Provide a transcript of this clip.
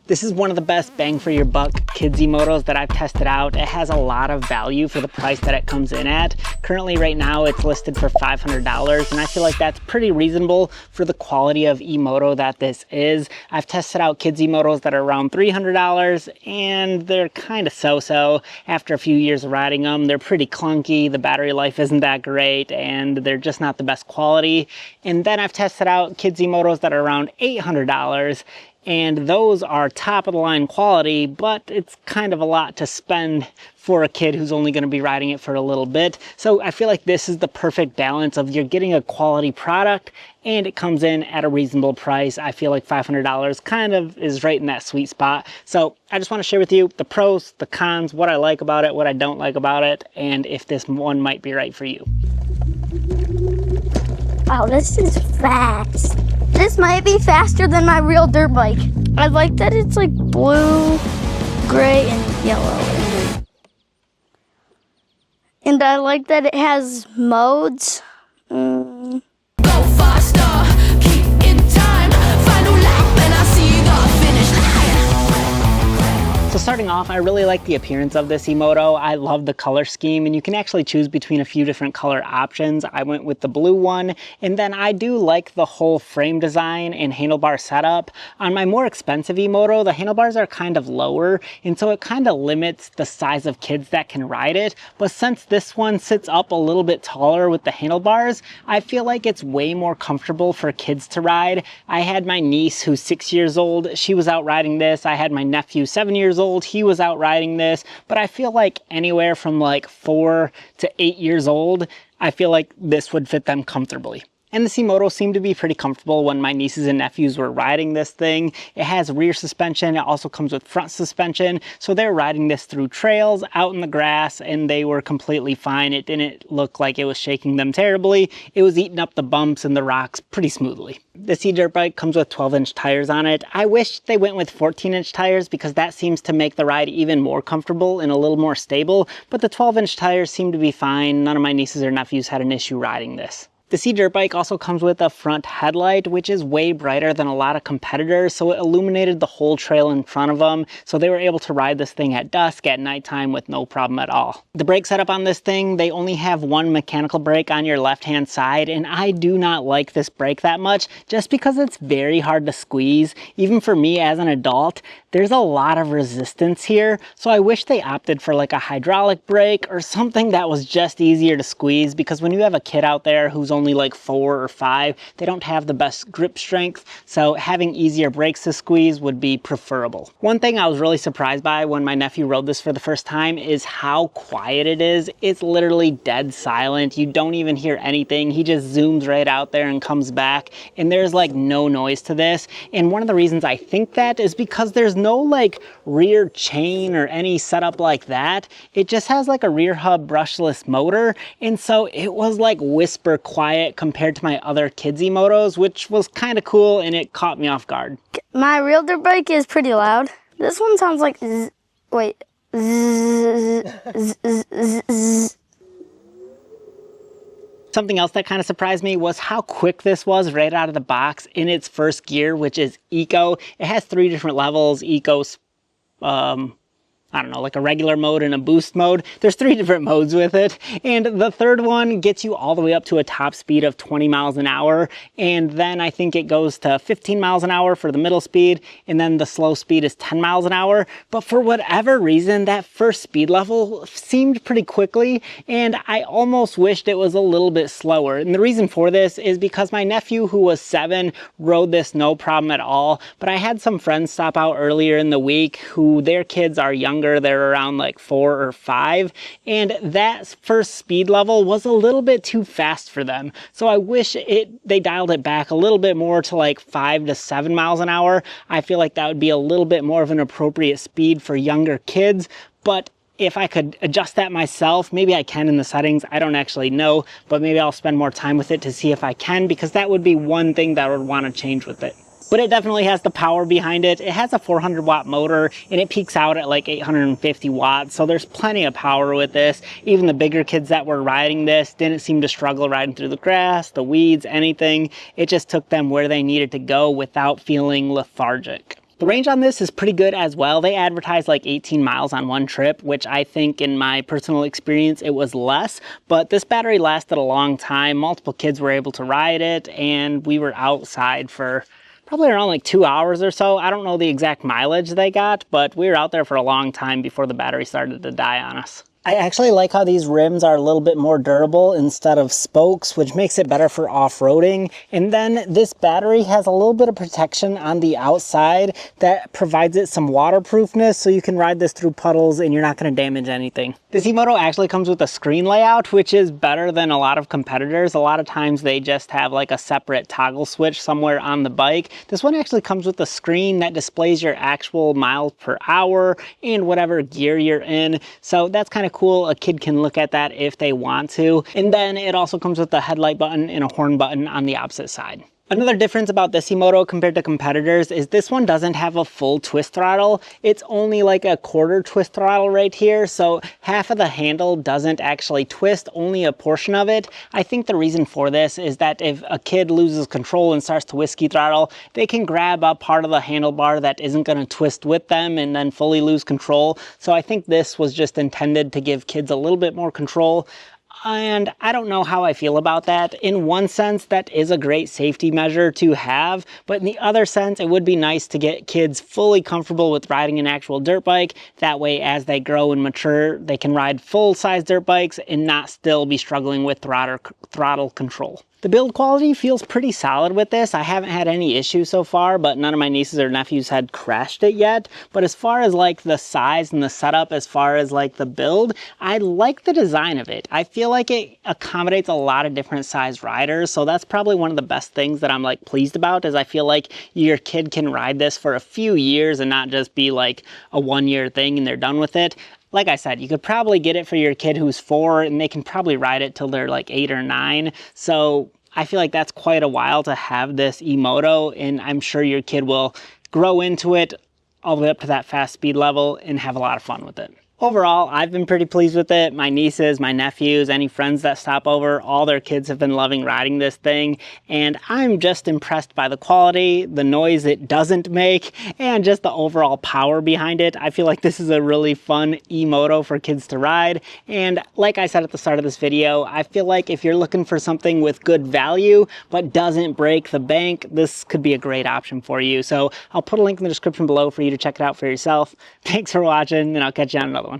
This is one of the best bang for your buck kids motos that I've tested out. It has a lot of value for the price that it comes in at. Currently right now it's listed for $500 and I feel like that's pretty reasonable for the quality of e-moto that this is. I've tested out kids motos that are around $300 and they're kind of so-so. After a few years of riding them, they're pretty clunky, the battery life isn't that great, and they're just not the best quality. And then I've tested out kids motos that are around $800, and those are top of the line quality, but it's kind of a lot to spend for a kid who's only going to be riding it for a little bit. So I feel like this is the perfect balance of you're getting a quality product and it comes in at a reasonable price. I feel like $500 kind of is right in that sweet spot. So I just want to share with you the pros, the cons, what I like about it, what I don't like about it, and if this one might be right for you. Wow, this is fast. This might be faster than my real dirt bike. I like that it's like blue, gray, and yellow and green. And I like that it has modes. Go faster, keep in time, final lap, and I see the finish line. So starting off, I really like the appearance of this e-moto. I love the color scheme, and you can actually choose between a few different color options. I went with the blue one, and then I do like the whole frame design and handlebar setup. On my more expensive e-moto, the handlebars are kind of lower, and so it kind of limits the size of kids that can ride it. But since this one sits up a little bit taller with the handlebars, I feel like it's way more comfortable for kids to ride. I had my niece who's 6 years old. She was out riding this. I had my nephew 7 years old. He was out riding this, but I feel like anywhere from like 4 to 8 years old, I feel like this would fit them comfortably. And the e-moto seemed to be pretty comfortable when my nieces and nephews were riding this thing. It has rear suspension. It also comes with front suspension. So they're riding this through trails out in the grass and they were completely fine. It didn't look like it was shaking them terribly. It was eating up the bumps and the rocks pretty smoothly. This e-dirt bike comes with 12-inch tires on it. I wish they went with 14-inch tires because that seems to make the ride even more comfortable and a little more stable. But the 12-inch tires seem to be fine. None of my nieces or nephews had an issue riding this. The e-dirt bike also comes with a front headlight, which is way brighter than a lot of competitors, so it illuminated the whole trail in front of them, so they were able to ride this thing at dusk, at nighttime, with no problem at all. The brake setup on this thing, they only have one mechanical brake on your left-hand side, and I do not like this brake that much, just because it's very hard to squeeze. Even for me as an adult, there's a lot of resistance here, so I wish they opted for like a hydraulic brake or something that was just easier to squeeze, because when you have a kid out there who's only like 4 or 5, they don't have the best grip strength, so having easier brakes to squeeze would be preferable. One thing I was really surprised by when my nephew rode this for the first time is how quiet it is. It's literally dead silent. You don't even hear anything. He just zooms right out there and comes back, and there's like no noise to this. And one of the reasons I think that is because there's no like rear chain or any setup like that. It just has like a rear hub brushless motor, and so it was like whisper quiet compared to my other kids motos, which was kind of cool, and it caught me off guard. My real dirt bike is pretty loud. This one sounds like wait. Something else that kind of surprised me was how quick this was right out of the box in its first gear, which is Eco. It has 3 different levels: Eco, I don't know, like a regular mode and a boost mode. There's 3 different modes with it. And the third one gets you all the way up to a top speed of 20 miles an hour. And then I think it goes to 15 miles an hour for the middle speed. And then the slow speed is 10 miles an hour. But for whatever reason, that first speed level seemed pretty quickly. And I almost wished it was a little bit slower. And the reason for this is because my nephew, who was 7, rode this no problem at all. But I had some friends stop out earlier in the week who their kids are younger. They're around like 4 or 5, and that first speed level was a little bit too fast for them. So I wish they dialed it back a little bit more to like 5 to 7 miles an hour. I feel like that would be a little bit more of an appropriate speed for younger kids, but if I could adjust that myself, maybe I can in the settings. I don't actually know, but maybe I'll spend more time with it to see if I can, because that would be one thing that I would want to change with it. But it definitely has the power behind it. It has a 400 watt motor and it peaks out at like 850 watts. So there's plenty of power with this. Even the bigger kids that were riding this didn't seem to struggle riding through the grass, the weeds, anything. It just took them where they needed to go without feeling lethargic. The range on this is pretty good as well. They advertise like 18 miles on one trip, which I think in my personal experience it was less, but this battery lasted a long time. Multiple kids were able to ride it, and we were outside for probably around like 2 hours or so. I don't know the exact mileage they got, but we were out there for a long time before the battery started to die on us. I actually like how these rims are a little bit more durable instead of spokes, which makes it better for off-roading. And then this battery has a little bit of protection on the outside that provides it some waterproofness, so you can ride this through puddles and you're not going to damage anything. This e-moto actually comes with a screen layout, which is better than a lot of competitors. A lot of times they just have like a separate toggle switch somewhere on the bike. This one actually comes with a screen that displays your actual miles per hour and whatever gear you're in. So that's kind of cool. A kid can look at that if they want to. And then it also comes with a headlight button and a horn button on the opposite side. Another difference about this e-moto compared to competitors is this one doesn't have a full twist throttle. It's only like a quarter twist throttle right here, so half of the handle doesn't actually twist, only a portion of it. I think the reason for this is that if a kid loses control and starts to whiskey throttle, they can grab a part of the handlebar that isn't going to twist with them and then fully lose control. So I think this was just intended to give kids a little bit more control. And I don't know how I feel about that. In one sense, that is a great safety measure to have, but in the other sense, it would be nice to get kids fully comfortable with riding an actual dirt bike. That way, as they grow and mature, they can ride full-size dirt bikes and not still be struggling with throttle control. The build quality feels pretty solid with this. I haven't had any issues so far, but none of my nieces or nephews had crashed it yet. But as far as like the size and the setup, as far as like the build, I like the design of it. I feel like it accommodates a lot of different size riders. So that's probably one of the best things that I'm like pleased about, is I feel like your kid can ride this for a few years and not just be like a one-year thing and they're done with it. Like I said, you could probably get it for your kid who's 4 and they can probably ride it till they're like 8 or 9. So I feel like that's quite a while to have this e-moto, and I'm sure your kid will grow into it all the way up to that fast speed level and have a lot of fun with it. Overall, I've been pretty pleased with it. My nieces, my nephews, any friends that stop over, all their kids have been loving riding this thing. And I'm just impressed by the quality, the noise it doesn't make, and just the overall power behind it. I feel like this is a really fun e-moto for kids to ride. And like I said at the start of this video, I feel like if you're looking for something with good value, but doesn't break the bank, this could be a great option for you. So I'll put a link in the description below for you to check it out for yourself. Thanks for watching, and I'll catch you on another one.